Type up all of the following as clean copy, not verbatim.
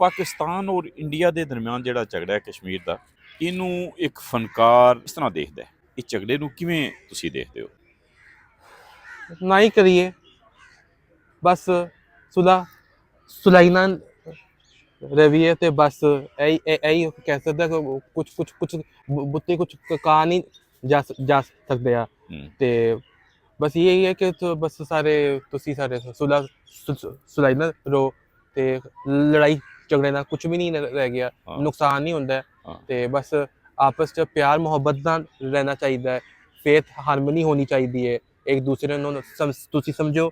ਪਾਕਿਸਤਾਨ ਔਰ ਇੰਡੀਆ ਦੇ ਦਰਮਿਆਨ ਜਿਹੜਾ ਝਗੜਾ ਹੈ ਕਸ਼ਮੀਰ ਦਾ, ਇਹਨੂੰ ਇੱਕ ਫਨਕਾਰ ਕਿਸ ਤਰ੍ਹਾਂ ਦੇਖਦਾ ਹੈ? ਇਹ ਝਗੜੇ ਨੂੰ ਕਿਵੇਂ ਤੁਸੀਂ ਦੇਖਦੇ ਹੋ? ना ही करिए, बस सुलह सुलैना रवैये ते बस यही कह सकते कि कुछ बुत्ती कुछ कहा नहीं जा सकते आ हम्म, ते बस यही है कि तो बस सारे तुसी सारे सुलह सुलैना रो ते लड़ाई झगड़े ना कुछ भी नहीं रह गया, हाँ नुकसान नहीं होता है हाँ ते बस आपस च प्यार मोहब्बत नाल रहना चाहिए, फेथ हारमोनी होनी चाहिए, एक दूसरे ਨੂੰ ਤੁਸੀਂ ਸਮਝੋ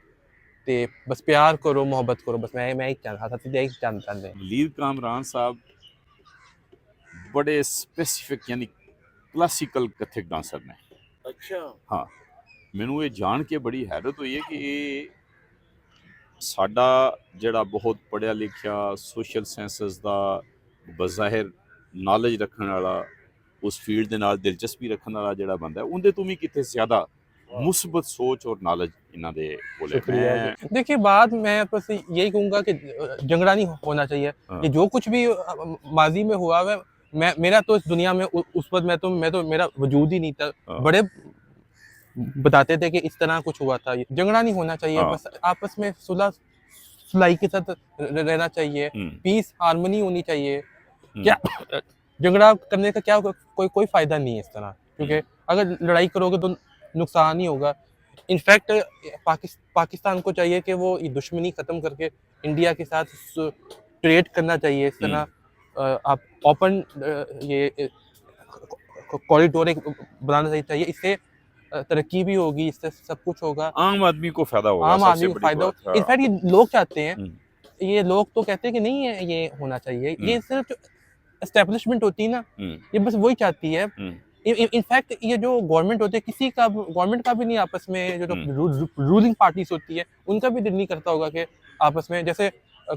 ਤੇ ਬਸ ਪਿਆਰ ਕਰੋ ਮੁਹੱਬਤ ਕਰੋ, ਬਸ ਮੈਂ ਇੱਕ ਚਾਹਤਾ ਸੀ ਤੇ ਇੱਕ ਚਾਹੁੰਦੇ वलीद कामरान साहब बड़े स्पेसिफिक यानी क्लासिकल कथिक डांसर ने। अच्छा हाँ, ਮੈਨੂੰ ਇਹ ਜਾਣ ਕੇ ਬੜੀ ਹੈਰਤ ਹੋਈ ਹੈ ਕਿ ਇਹ ਸਾਡਾ ਜਿਹੜਾ ਬਹੁਤ ਪੜ੍ਹਿਆ ਲਿਖਿਆ ਸੋਸ਼ਲ ਸਾਇੰਸਸ ਦਾ ਬਜ਼ਾਹਿਰ ਨੌਲੇਜ ਰੱਖਣ ਵਾਲਾ, ਉਸ ਫੀਲਡ ਦੇ ਨਾਲ ਦਿਲਚਸਪੀ ਰੱਖਣ ਵਾਲਾ ਜਿਹੜਾ ਬੰਦਾ ਹੈ, ਉਹਦੇ ਤੋਂ ਵੀ ਕਿਤੇ ਜ਼ਿਆਦਾ मुस्बत सोच और नॉलेज इन्हों दे बोले। शुक्रिया देखिए, बात मैं बस यही कहूँगा कि झगड़ा नहीं होना चाहिए। हाँ। ये जो कुछ भी माजी में हुआ है, मैं मेरा तो इस दुनिया में उस वक्त मैं तो मेरा वजूद ही नहीं था। हाँ। बड़े बताते थे कि इस तरह कुछ हुआ था। झगड़ा नहीं होना चाहिए। हाँ। बस आपस में सुलह सुलाई के साथ रहना चाहिए, पीस हारमोनी होनी चाहिए। क्या झगड़ा करने का क्या कोई फायदा नहीं है इस तरह, क्योंकि अगर लड़ाई करोगे तो नुकसान ही होगा। इनफैक्ट पाकिस्तान को चाहिए कि वो ये दुश्मनी ख़त्म करके इंडिया के साथ ट्रेड करना चाहिए। इस तरह आप ओपन ये कॉरिडोर एक बनाना चाहिए। इससे तरक्की भी होगी, इससे सब कुछ होगा, आम आदमी को फायदा होगा, आम आदमी को फायदा होगा। इनफैक्ट ये लोग चाहते हैं, ये लोग तो कहते हैं कि नहीं है ये होना चाहिए। ये सिर्फ एस्टेब्लिशमेंट होती है ना, ये बस वही चाहती है। इनफैक्ट ये जो गवर्नमेंट होती है, किसी का गवर्नमेंट का भी नहीं आपस में, जो रूलिंग पार्टीज होती है उनका भी दिल नहीं करता होगा कि आपस में जैसे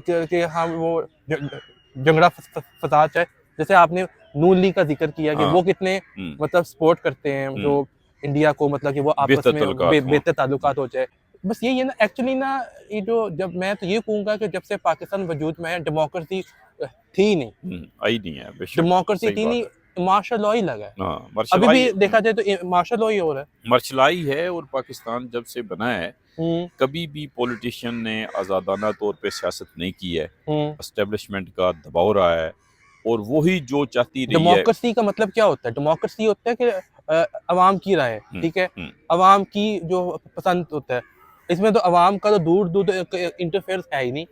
कि हम वो झगड़ा फसाद चाहे। जैसे आपने नून लीग का जिक्र किया कि वो कितने मतलब सपोर्ट करते हैं जो इंडिया को, मतलब कि वो आपस में बेहतर ताल्लुकात हो जाए। बस यही है ना एक्चुअली ना, ये जो जब मैं तो ये कहूँगा कि जब से पाकिस्तान वजूद में है, डेमोक्रेसी थी नहीं, आई नहीं है, डेमोक्रेसी थी नहीं, मार्शल लॉ ही लगा है। अभी भी देखा जाए तो मार्शल लॉ ही हो रहा है, मार्शलाई है। और पाकिस्तान जब से बना है कभी भी पॉलिटिशियन ने आज़ादाना तौर पे सियासत नहीं की है, एस्टेब्लिशमेंट का दबाव रहा है और वही जो चाहती रही है। डेमोक्रेसी का मतलब क्या होता है? डेमोक्रेसी होता है कि अवाम की राय, ठीक है, अवाम की जो पसंद होता है। इसमें तो अवाम का तो दूर इंटरफेयर है ही नहीं।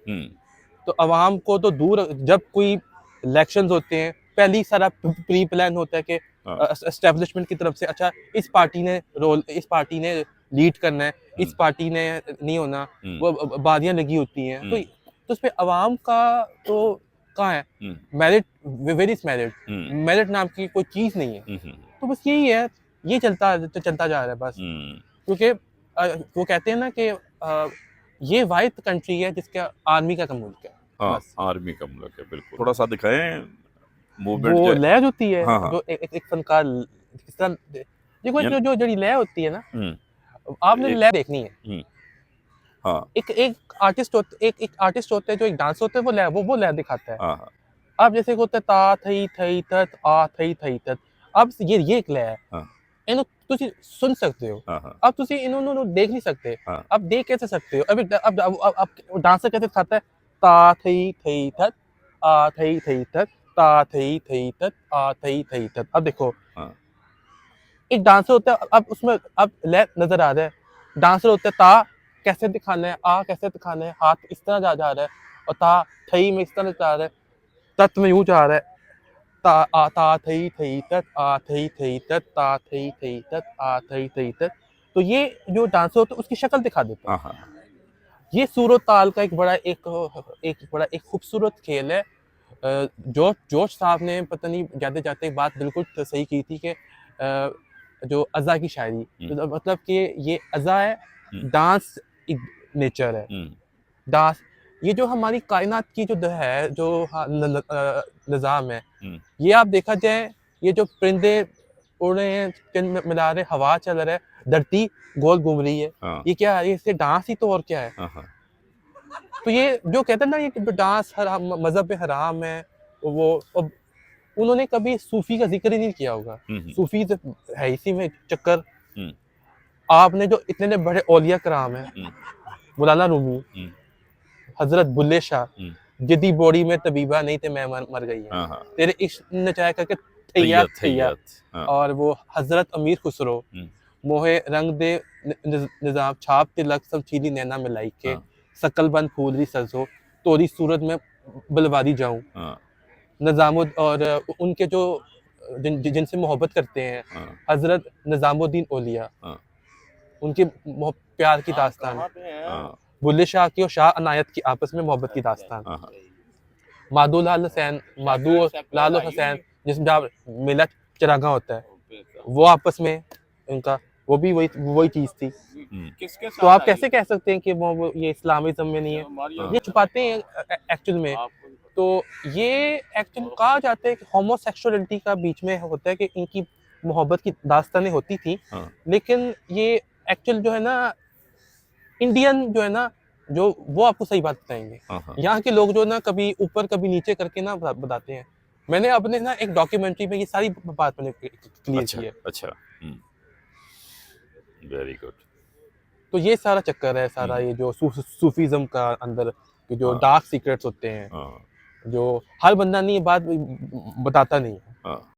तो अवाम को तो दूर, जब कोई इलेक्शंस होते हैं पहले सारा प्री प्लान होता है कि एस्टेब्लिशमेंट की तरफ से अच्छा इस पार्टी ने लीड करना है, इस पार्टी ने नहीं होना, वो बादियां लगी होती हैं। तो उस पे अवाम का तो कहाँ है? मेरिट, वेरियस मेरिट नाम की कोई चीज़ नहीं है। तो बस यही है, ये चलता जा रहा है बस। क्योंकि वो कहते हैं ना कि ये वाहिद कंट्री है जिसका आर्मी का मुल्क है। हाँ, आर्मी का मुल्क है, बिल्कुल। थोड़ा सा दिखाएं मूवमेंट। वो लय होती है, हाँ, जो एक फनकार किस तरह देखो, जो जो लय होती है ना, आपने लय देखनी है। हाँ, एक आर्टिस्ट होता है जो एक डांस होता है, वो लय दिखाता है। हाँ, अब जैसे होता है ता थई थई तत आ थई थई तत, अब ये एक लय है। इन्हों तुसी सुन सकते हो, अब तुसी इन्होंने देख नहीं सकते। अब देख कैसे सकते हो? अब डांसर कैसे दिखाता है? ता थई थई तत आ थई थई तत ता थई थई तत आ थई थई तत। अब देखो, एक डांसर होता है, अब उसमें अब लय नजर आ रहा है। डांसर होता है ता कैसे दिखाना है, आ कैसे दिखाना है, हाथ इस तरह जा रहा है, और ता थई में इस तरह जा रहा है, तत में यूं जा रहा है, ता आ ता थई थई तत आ थई थई तत ता थई थई तत आ थई थई तत। तो ये जो डांसर होता है उसकी शक्ल दिखा देता है। ये सूरत ताल का एक बड़ा खूबसूरत खेल है। जोश साहब ने पता नहीं जाते जाते एक बात बिल्कुल सही की थी कि जो अज़ा की शायरी, मतलब कि ये अज़ा है, डांस नेचर है। डांस ये जो हमारी कायनात की जो है, जो निज़ाम है, ये आप देखा जाए, ये जो परिंदे उड़ रहे हैं, चंद मिला रहे, हवा चल रहा है, धरती गोल घूम रही है, ये क्या है? ये इससे डांस ही तो और क्या है? तो ये जो कहते हैं ना ये कि डांस हराम, मजहब में हराम है, वो अब उन्होंने कभी सूफी का जिक्र ही नहीं किया होगा। सूफी तो है इसी में चक्कर। आपने जो इतने बड़े औलिया कराम हैं, मौलाना रूमी, हजरत बुल्ले शाह, जिदी बॉडी में तबीबा नहीं थे मैं मर गई है, तेरे इश्क ने चाहे करके थैया थैया, और वो हजरत अमीर खुसरो, मोहे रंग दे निजाम छाप तिलक सब चीली नैना मिलाई के, सकल बंद फूलरी सजो तोरी सूरत में बलवारी जाऊं, निजामुद और उनके जो जिनसे मोहब्बत करते हैं, हजरत निजामुद्दीन औलिया, उनके प्यार की दास्तान, बुल्ले शाह की और शाह अनायत की आपस में मोहब्बत की दास्तान, माधो लाल हुसैन, माधो लाल हुसैन जिसमें जहाँ मिला चरागा होता है, वो आपस में उनका वो भी वही चीज थी। तो आप कैसे कह सकते हैं कि वो ये इस्लामिज्म में नहीं है, ये छुपाते हैं एक्चुअल में। तो ये एक्चुअल कहा जाता है कि होमोसेक्सुअलिटी का बीच में होता है कि इनकी मोहब्बत की दास्तानें होती थी, लेकिन ये एक्चुअल जो है ना इंडियन जो है ना जो वो आपको सही बात बताएंगे। यहाँ के लोग जो ना कभी ऊपर कभी नीचे करके ना बताते हैं। मैंने अपने ना एक डॉक्यूमेंट्री में ये सारी बात मैंने क्लियर की है। अच्छा, वेरी गुड। तो ये सारा चक्कर है, सारा ये जो सूफीज्म का अंदर जो डार्क सीक्रेट्स होते हैं, जो हर बंदा नहीं ये बात बताता नहीं है।